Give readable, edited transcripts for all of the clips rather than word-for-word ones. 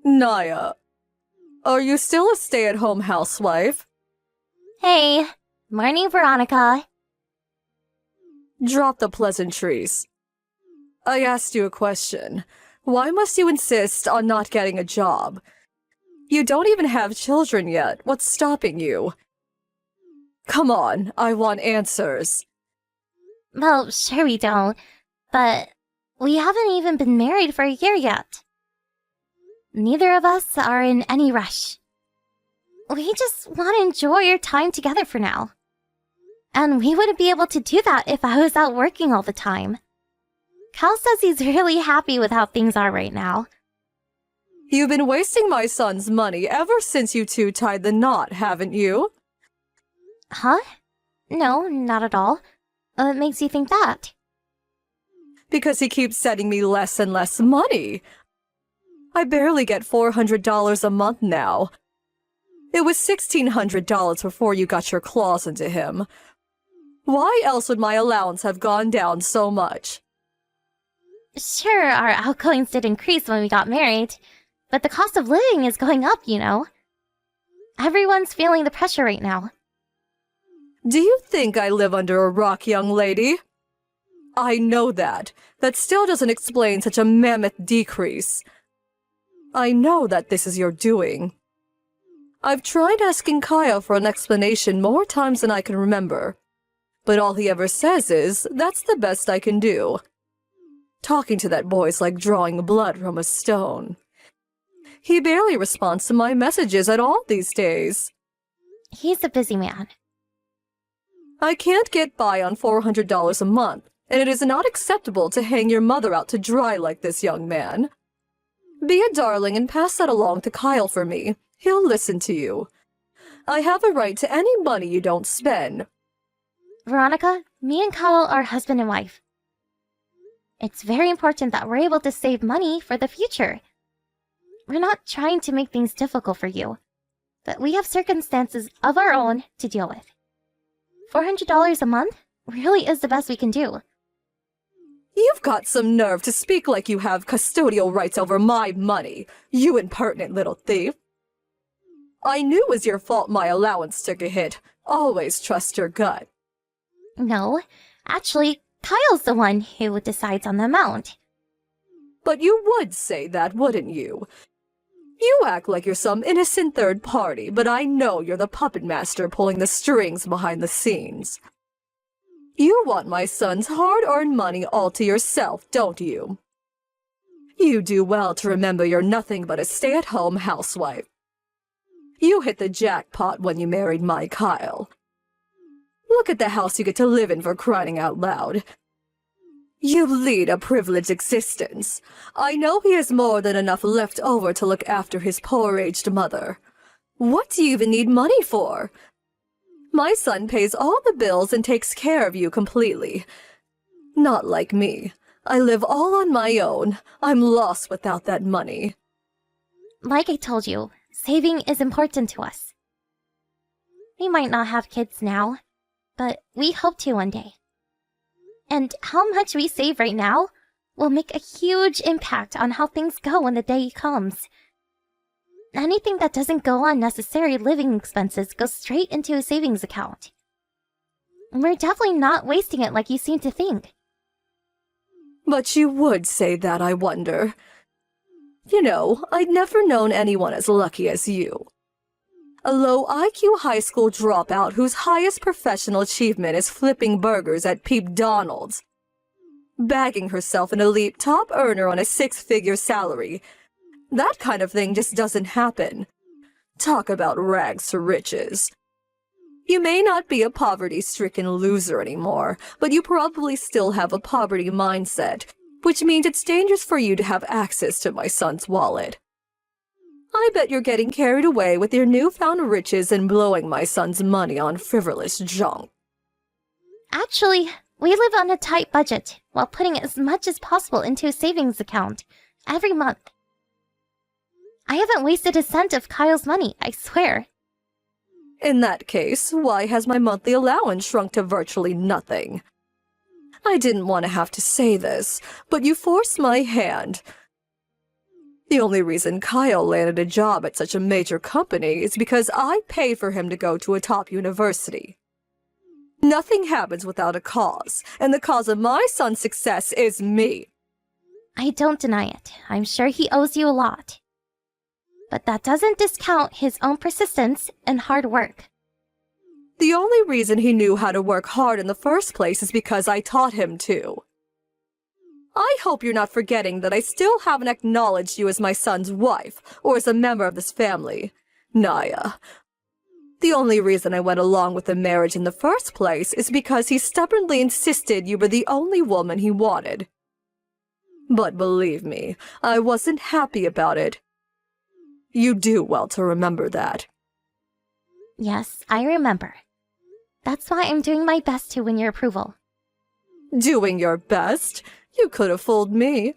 Naya, are you still a stay-at-home housewife? Hey, morning, Veronica. Drop the pleasantries. I asked you a question. Why must you insist on not getting a job? You don't even have children yet. What's stopping you? Come on, I want answers. Well, sure we don't, but we haven't even been married for a year yet. Neither of us are in any rush. We just want to enjoy our time together for now. And we wouldn't be able to do that if I was out working all the time. Cal says he's really happy with how things are right now. You've been wasting my son's money ever since you two tied the knot, haven't you? Huh? No, not at all. What makes you think that? Because he keeps sending me less and less money. I barely get $400 a month now. It was $1,600 before you got your claws into him. Why else would my allowance have gone down so much? Sure, our outgoings did increase when we got married, but the cost of living is going up, you know. Everyone's feeling the pressure right now. Do you think I live under a rock, young lady? I know that. That still doesn't explain such a mammoth decrease. I know that this is your doing. I've tried asking Kyle for an explanation more times than I can remember, but all he ever says is, that's the best I can do. Talking to that boy's like drawing blood from a stone. He barely responds to my messages at all these days. He's a busy man. I can't get by on $400 a month, and it is not acceptable to hang your mother out to dry like this, young man. Be a darling and pass that along to Kyle for me. He'll listen to you. I have a right to any money you don't spend. Veronica, me and Kyle are husband and wife. It's very important that we're able to save money for the future. We're not trying to make things difficult for you, but we have circumstances of our own to deal with. $400 a month really is the best we can do. You've got some nerve to speak like you have custodial rights over my money, you impertinent little thief. I knew it was your fault my allowance took a hit. Always trust your gut. No, actually, Kyle's the one who decides on the amount. But you would say that, wouldn't you? You act like you're some innocent third party, but I know you're the puppet master pulling the strings behind the scenes. You want my son's hard-earned money all to yourself, don't you? You do well to remember you're nothing but a stay-at-home housewife. You hit the jackpot when you married my Kyle. Look at the house you get to live in, for crying out loud. You lead a privileged existence. I know he has more than enough left over to look after his poor aged mother. What do you even need money for? My son pays all the bills and takes care of you completely. Not like me. I live all on my own. I'm lost without that money. Like I told you, saving is important to us. We might not have kids now, but we hope to one day. And how much we save right now will make a huge impact on how things go when the day comes. Anything that doesn't go on necessary living expenses goes straight into a savings account. We're definitely not wasting it like you seem to think. But you would say that, I wonder. You know, I'd never known anyone as lucky as you. A low IQ high school dropout whose highest professional achievement is flipping burgers at Peep Donald's. Bagging herself an elite top earner on a six-figure salary. That kind of thing just doesn't happen. Talk about rags to riches. You may not be a poverty-stricken loser anymore, but you probably still have a poverty mindset, which means it's dangerous for you to have access to my son's wallet. I bet you're getting carried away with your newfound riches and blowing my son's money on frivolous junk. Actually, we live on a tight budget while putting as much as possible into a savings account every month. I haven't wasted a cent of Kyle's money, I swear. In that case, why has my monthly allowance shrunk to virtually nothing? I didn't want to have to say this, but you forced my hand. The only reason Kyle landed a job at such a major company is because I paid for him to go to a top university. Nothing happens without a cause, and the cause of my son's success is me. I don't deny it. I'm sure he owes you a lot. But that doesn't discount his own persistence and hard work. The only reason he knew how to work hard in the first place is because I taught him to. I hope you're not forgetting that I still haven't acknowledged you as my son's wife, or as a member of this family, Naya. The only reason I went along with the marriage in the first place is because he stubbornly insisted you were the only woman he wanted. But believe me, I wasn't happy about it. You do well to remember that. Yes, I remember. That's why I'm doing my best to win your approval. Doing your best? You could have fooled me.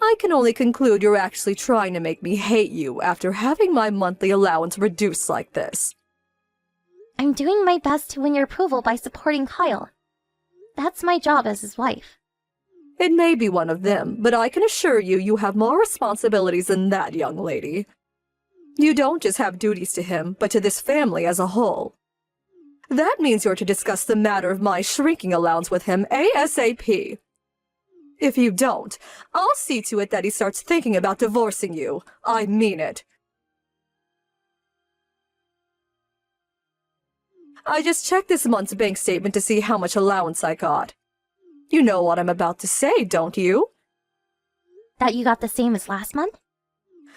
I can only conclude you're actually trying to make me hate you after having my monthly allowance reduced like this. I'm doing my best to win your approval by supporting Kyle. That's my job as his wife. It may be one of them, but I can assure you you have more responsibilities than that, young lady. You don't just have duties to him, but to this family as a whole. That means you're to discuss the matter of my shrinking allowance with him ASAP. If you don't, I'll see to it that he starts thinking about divorcing you. I mean it. I just checked this month's bank statement to see how much allowance I got. You know what I'm about to say, don't you? That you got the same as last month?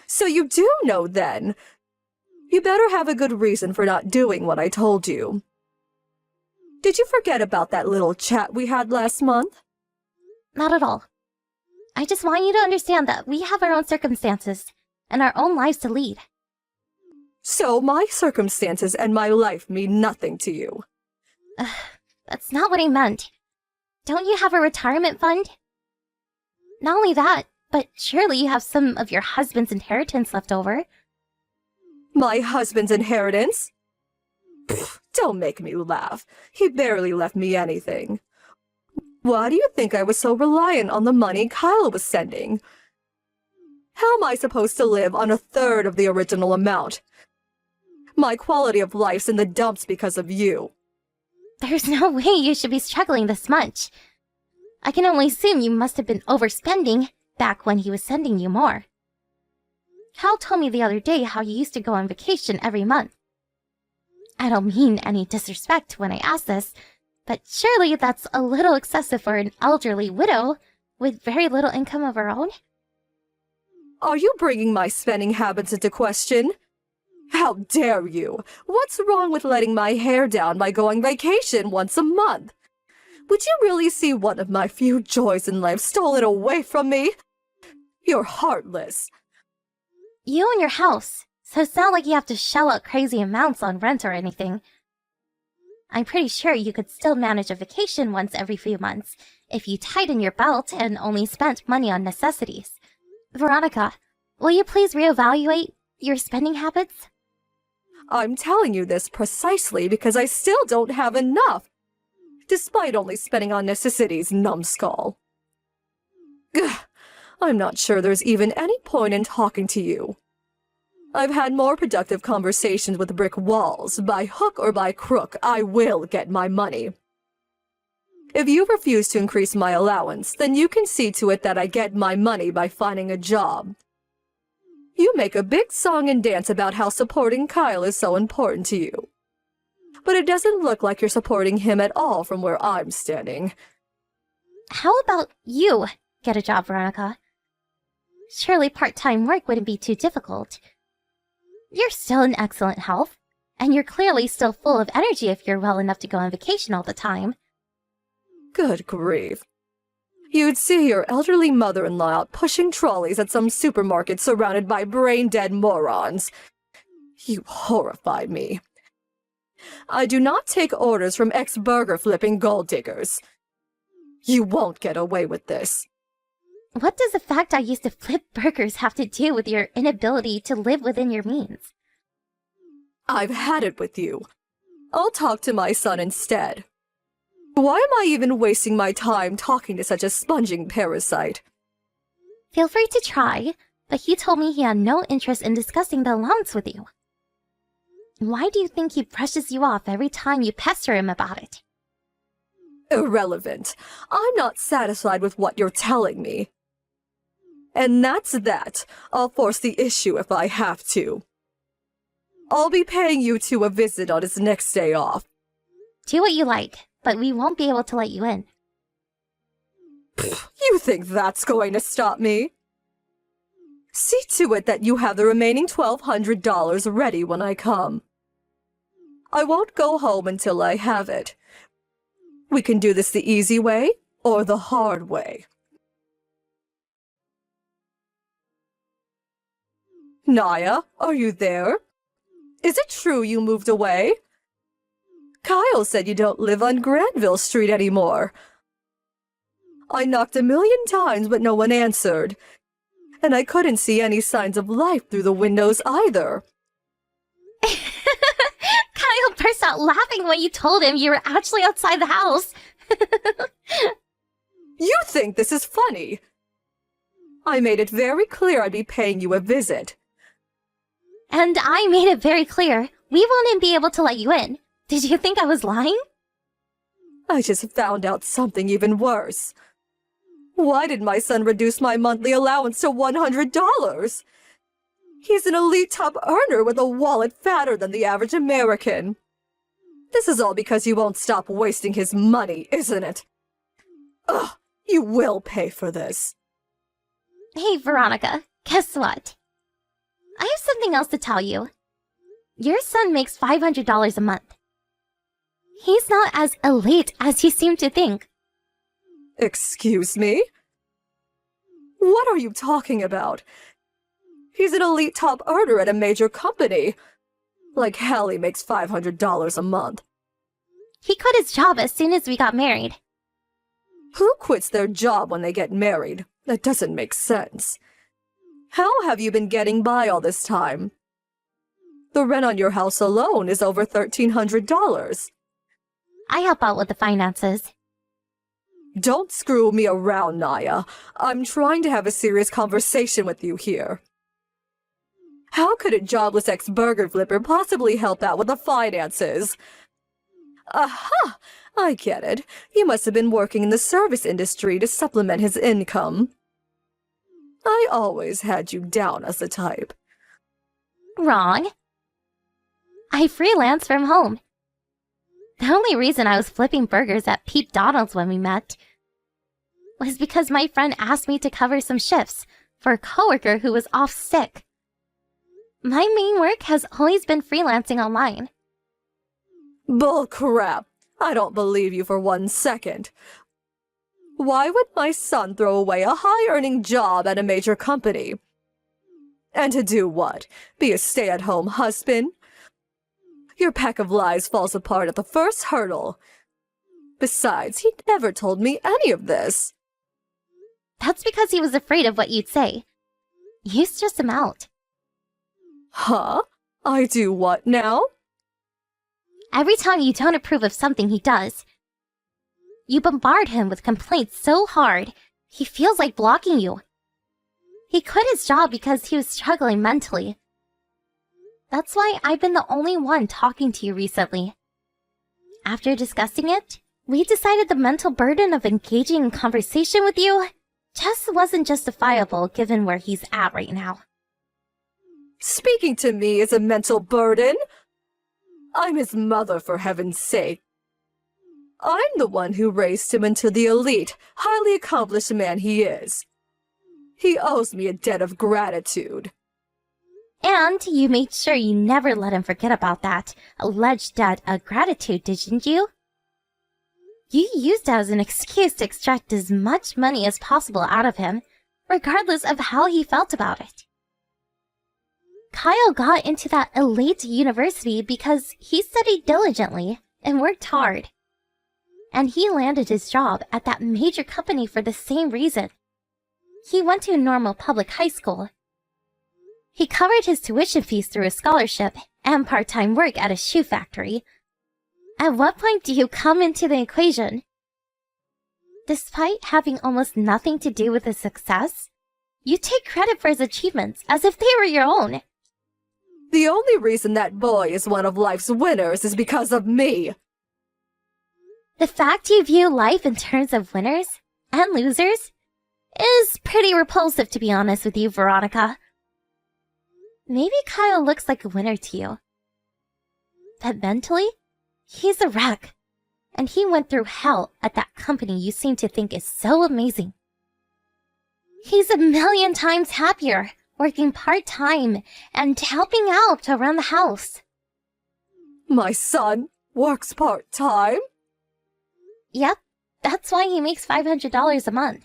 So you do know then. You better have a good reason for not doing what I told you. Did you forget about that little chat we had last month? Not at all. I just want you to understand that we have our own circumstances and our own lives to lead. So my circumstances and my life mean nothing to you. That's not what I meant. Don't you have a retirement fund? Not only that, but surely you have some of your husband's inheritance left over. My husband's inheritance? Pfft, don't make me laugh. He barely left me anything. Why do you think I was so reliant on the money Kyle was sending? How am I supposed to live on a third of the original amount? My quality of life's in the dumps because of you. There's no way you should be struggling this much. I can only assume you must have been overspending back when he was sending you more. Cal told me the other day how you used to go on vacation every month. I don't mean any disrespect when I ask this, but surely that's a little excessive for an elderly widow with very little income of her own? Are you bringing my spending habits into question? How dare you? What's wrong with letting my hair down by going vacation once a month? Would you really see one of my few joys in life stolen away from me? You're heartless. You own your house, so it's not like you have to shell out crazy amounts on rent or anything. I'm pretty sure you could still manage a vacation once every few months if you tighten your belt and only spent money on necessities. Veronica, will you please reevaluate your spending habits? I'm telling you this precisely because I still don't have enough, despite only spending on necessities, numbskull. Gah, I'm not sure there's even any point in talking to you. I've had more productive conversations with brick walls. By hook or by crook, I will get my money. If you refuse to increase my allowance, then you can see to it that I get my money by finding a job. You make a big song and dance about how supporting Kyle is so important to you. But it doesn't look like you're supporting him at all from where I'm standing. How about you get a job, Veronica? Surely part-time work wouldn't be too difficult. You're still in excellent health, and you're clearly still full of energy if you're well enough to go on vacation all the time. Good grief. You'd see your elderly mother-in-law out pushing trolleys at some supermarket surrounded by brain-dead morons. You horrify me. I do not take orders from ex-burger-flipping gold diggers. You won't get away with this. What does the fact I used to flip burgers have to do with your inability to live within your means? I've had it with you. I'll talk to my son instead. Why am I even wasting my time talking to such a sponging parasite? Feel free to try, but he told me he had no interest in discussing the allowance with you. Why do you think he brushes you off every time you pester him about it? Irrelevant. I'm not satisfied with what you're telling me. And that's that. I'll force the issue if I have to. I'll be paying you two a visit on his next day off. Do what you like, but we won't be able to let you in. You think that's going to stop me? See to it that you have the remaining $1,200 ready when I come. I won't go home until I have it. We can do this the easy way or the hard way. Naya, are you there? Is it true you moved away? Kyle said you don't live on Granville Street anymore. I knocked 1,000,000 times, but no one answered. And I couldn't see any signs of life through the windows either. Kyle burst out laughing when you told him you were actually outside the house. You think this is funny? I made it very clear I'd be paying you a visit. And I made it very clear we wouldn't be able to let you in. Did you think I was lying? I just found out something even worse. Why did my son reduce my monthly allowance to $100? He's an elite top earner with a wallet fatter than the average American. This is all because you won't stop wasting his money, isn't it? Ugh, you will pay for this. Hey, Veronica, guess what? I have something else to tell you. Your son makes $500 a month. He's not as elite as you seem to think. Excuse me? What are you talking about? He's an elite top earner at a major company. Like hell he makes $500 a month. He quit his job as soon as we got married. Who quits their job when they get married? That doesn't make sense. How have you been getting by all this time? The rent on your house alone is over $1,300. I help out with the finances. Don't screw me around, Naya. I'm trying to have a serious conversation with you here. How could a jobless ex-burger flipper possibly help out with the finances? Aha! I get it. You must have been working in the service industry to supplement his income. I always had you down as the type. Wrong. I freelance from home. The only reason I was flipping burgers at Pete Donald's when we met was because my friend asked me to cover some shifts for a coworker who was off sick. My main work has always been freelancing online. Bull crap. I don't believe you for 1 second. Why would my son throw away a high-earning job at a major company? And to do what? Be a stay-at-home husband? Your pack of lies falls apart at the first hurdle. Besides, he never told me any of this. That's because he was afraid of what you'd say. You stressed him out. Huh? I do what now? Every time you don't approve of something he does, you bombard him with complaints so hard, he feels like blocking you. He quit his job because he was struggling mentally. That's why I've been the only one talking to you recently. After discussing it, we decided the mental burden of engaging in conversation with you just wasn't justifiable given where he's at right now. Speaking to me is a mental burden? I'm his mother, for heaven's sake. I'm the one who raised him into the elite, highly accomplished man he is. He owes me a debt of gratitude. And you made sure you never let him forget about that alleged debt of gratitude, didn't you? You used it as an excuse to extract as much money as possible out of him, regardless of how he felt about it. Kyle got into that elite university because he studied diligently and worked hard. And he landed his job at that major company for the same reason. He went to a normal public high school. He covered his tuition fees through a scholarship and part-time work at a shoe factory. At what point do you come into the equation? Despite having almost nothing to do with his success, You take credit for his achievements as if they were your own. The only reason that boy is one of life's winners is because of me. The fact you view life in terms of winners and losers is pretty repulsive, to be honest with you, Veronica. Maybe Kyle looks like a winner to you. But mentally, he's a wreck. And he went through hell at that company you seem to think is so amazing. He's a million times happier working part-time and helping out around the house. My son works part-time? Yep, that's why he makes $500 a month.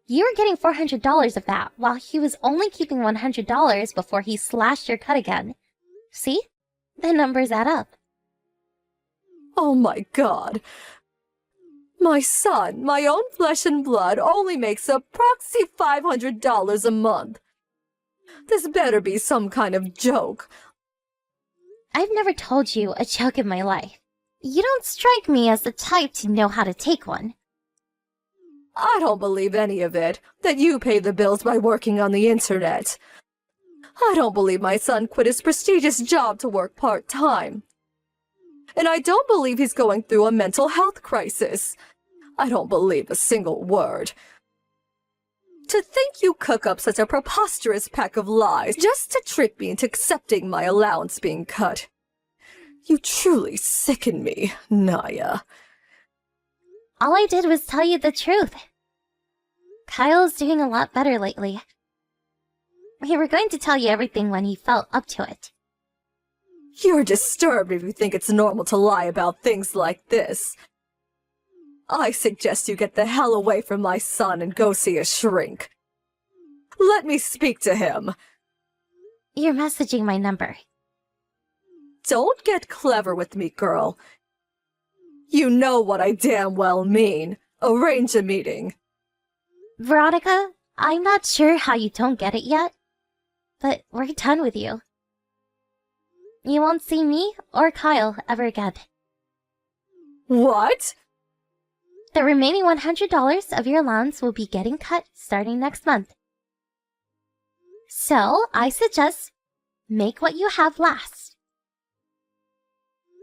You were getting $400 of that, while he was only keeping $100 before he slashed your cut again. See? The numbers add up. Oh my God. My son, my own flesh and blood, only makes a proxy $500 a month. This better be some kind of joke. I've never told you a joke in my life. You don't strike me as the type to know how to take one. I don't believe any of it, that you pay the bills by working on the internet. I don't believe my son quit his prestigious job to work part-time. And I don't believe he's going through a mental health crisis. I don't believe a single word. To think you cook up such a preposterous pack of lies just to trick me into accepting my allowance being cut. You truly sicken me, Naya. All I did was tell you the truth. Kyle's doing a lot better lately. We were going to tell you everything when he felt up to it. You're disturbed if you think it's normal to lie about things like this. I suggest you get the hell away from my son and go see a shrink. Let me speak to him. You're messaging my number. Don't get clever with me, girl. You know what I damn well mean. Arrange a meeting. Veronica, I'm not sure how you don't get it yet, but we're done with you. You won't see me or Kyle ever again. What? The remaining $100 of your allowance will be getting cut starting next month. So, I suggest make what you have last.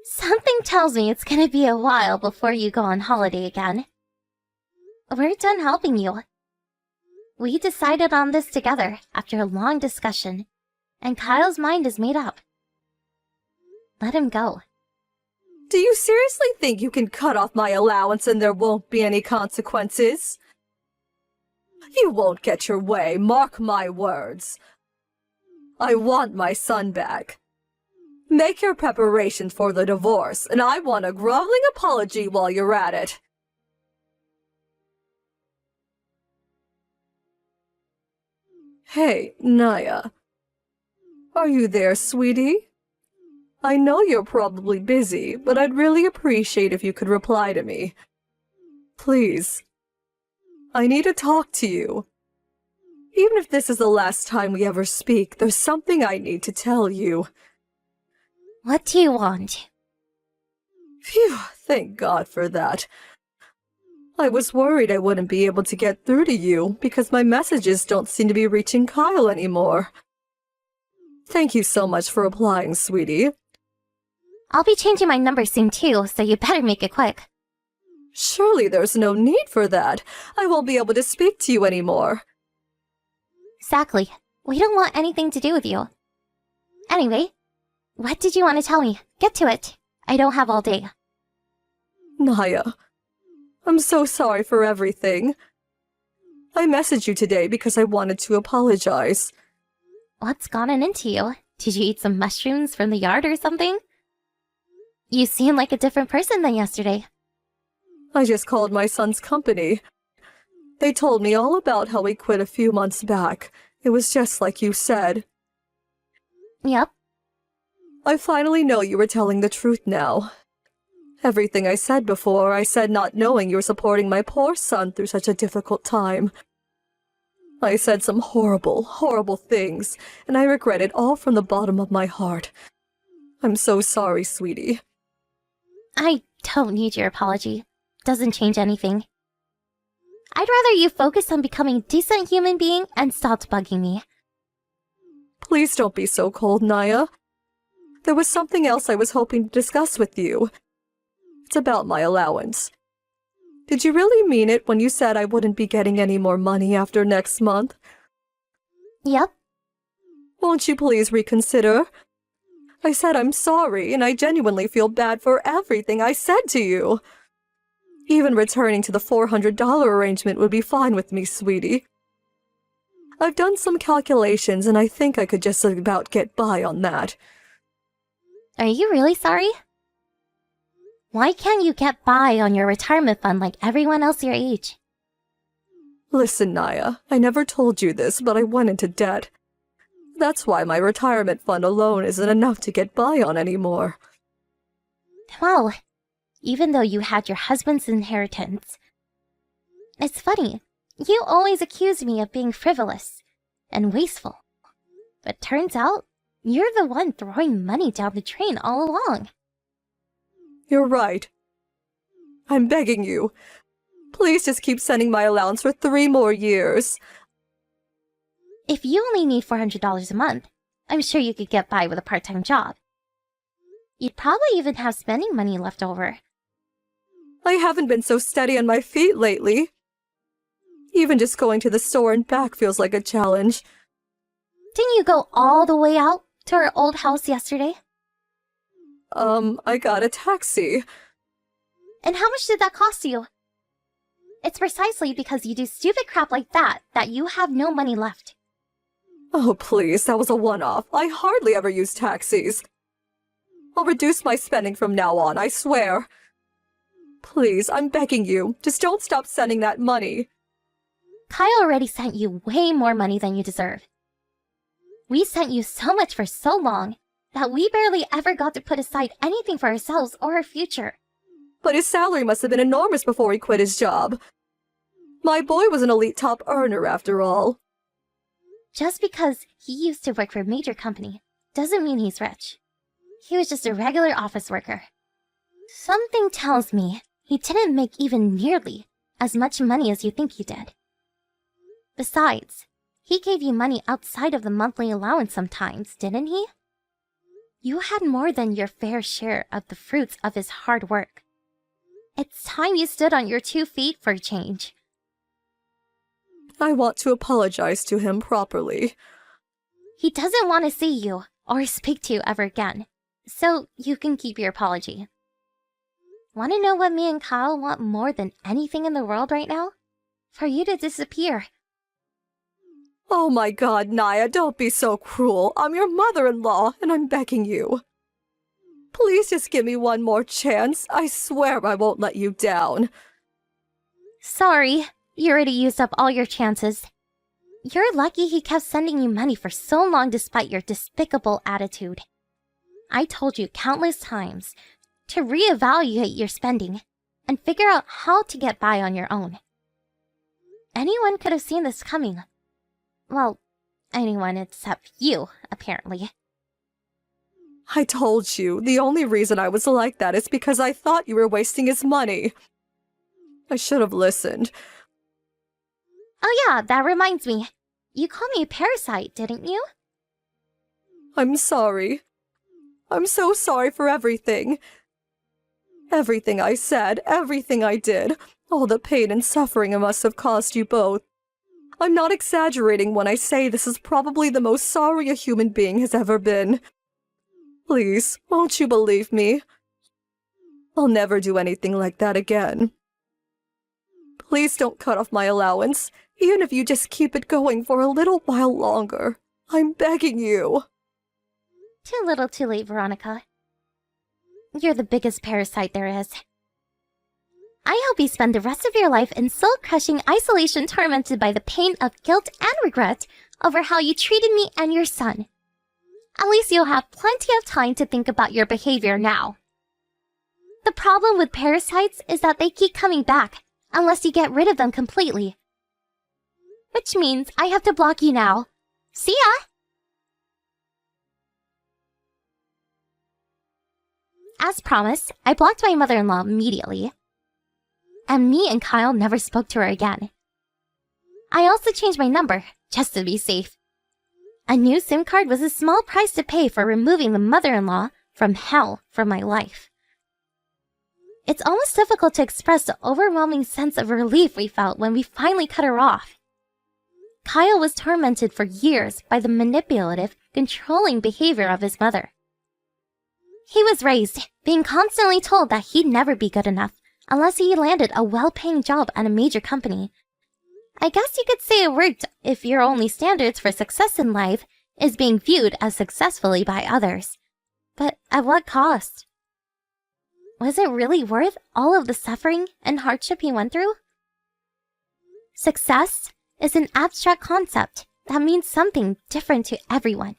Something tells me it's gonna be a while before you go on holiday again. We're done helping you. We decided on this together after a long discussion, and Kyle's mind is made up. Let him go. Do you seriously think you can cut off my allowance and there won't be any consequences? You won't get your way, mark my words. I want my son back. Make your preparations for the divorce, and I want a groveling apology while you're at it. Hey, Naya. Are you there, sweetie? I know you're probably busy, but I'd really appreciate if you could reply to me. Please. I need to talk to you. Even if this is the last time we ever speak, there's something I need to tell you. What do you want? Phew, thank God for that. I was worried I wouldn't be able to get through to you because my messages don't seem to be reaching Kyle anymore. Thank you so much for replying, sweetie. I'll be changing my number soon too, so you better make it quick. Surely there's no need for that. I won't be able to speak to you anymore. Exactly. We don't want anything to do with you. Anyway, what did you want to tell me? Get to it. I don't have all day. Naya, I'm so sorry for everything. I messaged you today because I wanted to apologize. What's gotten into you? Did you eat some mushrooms from the yard or something? You seem like a different person than yesterday. I just called my son's company. They told me all about how he quit a few months back. It was just like you said. Yep. I finally know you were telling the truth now. Everything I said before, I said not knowing you were supporting my poor son through such a difficult time. I said some horrible, horrible things, and I regret it all from the bottom of my heart. I'm so sorry, sweetie. I don't need your apology. Doesn't change anything. I'd rather you focus on becoming a decent human being and stop bugging me. Please don't be so cold, Naya. There was something else I was hoping to discuss with you. It's about my allowance. Did you really mean it when you said I wouldn't be getting any more money after next month? Yep. Won't you please reconsider? I said I'm sorry, and I genuinely feel bad for everything I said to you. Even returning to the $400 arrangement would be fine with me, sweetie. I've done some calculations, and I think I could just about get by on that. Are you really sorry? Why can't you get by on your retirement fund like everyone else your age? Listen, Naya, I never told you this, but I went into debt. That's why my retirement fund alone isn't enough to get by on anymore. Well, even though you had your husband's inheritance. It's funny, you always accused me of being frivolous and wasteful. But turns out, you're the one throwing money down the drain all along. You're right. I'm begging you. Please just keep sending my allowance for 3 more years. If you only need $400 a month, I'm sure you could get by with a part-time job. You'd probably even have spending money left over. I haven't been so steady on my feet lately. Even just going to the store and back feels like a challenge. Didn't you go all the way out to our old house yesterday? I got a taxi. And how much did that cost you? It's precisely because you do stupid crap like that you have no money left. Oh, please, that was a one-off. I hardly ever use taxis. I'll reduce my spending from now on, I swear. Please, I'm begging you, just don't stop sending that money. Kyle already sent you way more money than you deserve. We sent you so much for so long that we barely ever got to put aside anything for ourselves or our future. But his salary must have been enormous before he quit his job. My boy was an elite top earner, after all. Just because he used to work for a major company doesn't mean he's rich. He was just a regular office worker. Something tells me he didn't make even nearly as much money as you think he did. Besides, he gave you money outside of the monthly allowance sometimes, didn't he? You had more than your fair share of the fruits of his hard work. It's time you stood on your 2 feet for a change. I want to apologize to him properly. He doesn't want to see you or speak to you ever again, so you can keep your apology. Want to know what me and Kyle want more than anything in the world right now? For you to disappear. Oh my God, Naya, don't be so cruel. I'm your mother-in-law, and I'm begging you. Please just give me one more chance. I swear I won't let you down. Sorry, you already used up all your chances. You're lucky he kept sending you money for so long despite your despicable attitude. I told you countless times to reevaluate your spending and figure out how to get by on your own. Anyone could have seen this coming. Well, anyone except you, apparently. I told you, the only reason I was like that is because I thought you were wasting his money. I should have listened. Oh yeah, that reminds me. You called me a parasite, didn't you? I'm sorry. I'm so sorry for everything. Everything I said, everything I did, all the pain and suffering it must have caused you both. I'm not exaggerating when I say this is probably the most sorry a human being has ever been. Please, won't you believe me? I'll never do anything like that again. Please don't cut off my allowance, even if you just keep it going for a little while longer. I'm begging you. Too little too late, Veronica. You're the biggest parasite there is. I hope you spend the rest of your life in soul-crushing isolation tormented by the pain of guilt and regret over how you treated me and your son. At least you'll have plenty of time to think about your behavior now. The problem with parasites is that they keep coming back unless you get rid of them completely. Which means I have to block you now. See ya! As promised, I blocked my mother-in-law immediately. And me and Kyle never spoke to her again. I also changed my number, just to be safe. A new SIM card was a small price to pay for removing the mother-in-law from hell from my life. It's almost difficult to express the overwhelming sense of relief we felt when we finally cut her off. Kyle was tormented for years by the manipulative, controlling behavior of his mother. He was raised, being constantly told that he'd never be good enough unless he landed a well-paying job at a major company. I guess you could say it worked if your only standards for success in life is being viewed as successfully by others. But at what cost? Was it really worth all of the suffering and hardship he went through? Success is an abstract concept that means something different to everyone.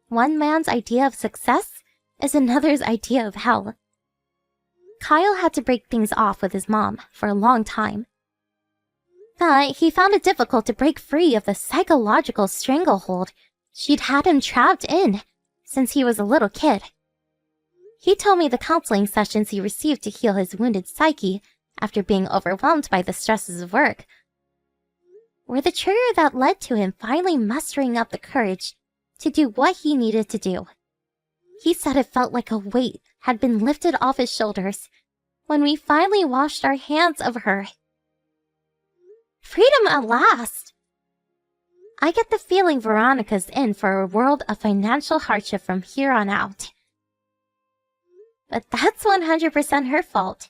One man's idea of success is another's idea of hell. Kyle had to break things off with his mom for a long time. But he found it difficult to break free of the psychological stranglehold she'd had him trapped in since he was a little kid. He told me the counseling sessions he received to heal his wounded psyche after being overwhelmed by the stresses of work were the trigger that led to him finally mustering up the courage to do what he needed to do. He said it felt like a weight had been lifted off his shoulders when we finally washed our hands of her. Freedom at last! I get the feeling Veronica's in for a world of financial hardship from here on out. But that's 100% her fault,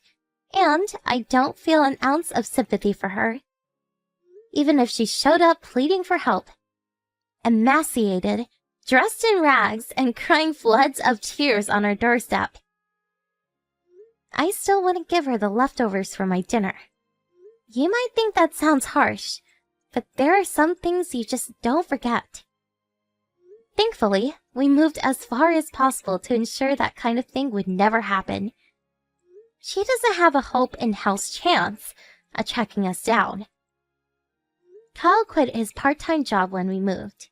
and I don't feel an ounce of sympathy for her. Even if she showed up pleading for help, emaciated, dressed in rags, and crying floods of tears on our doorstep, I still wouldn't give her the leftovers for my dinner. You might think that sounds harsh, but there are some things you just don't forget. Thankfully, we moved as far as possible to ensure that kind of thing would never happen. She doesn't have a hope in hell's chance of tracking us down. Kyle quit his part-time job when we moved,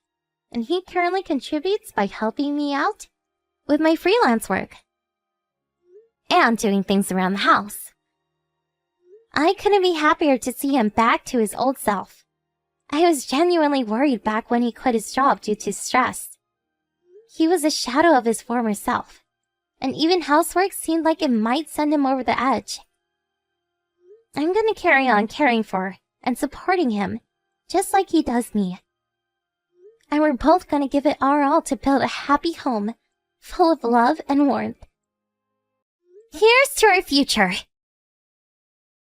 and he currently contributes by helping me out with my freelance work and doing things around the house. I couldn't be happier to see him back to his old self. I was genuinely worried back when he quit his job due to stress. He was a shadow of his former self, and even housework seemed like it might send him over the edge. I'm gonna carry on caring for and supporting him, just like he does me. And we're both gonna give it our all to build a happy home, full of love and warmth. Here's to our future!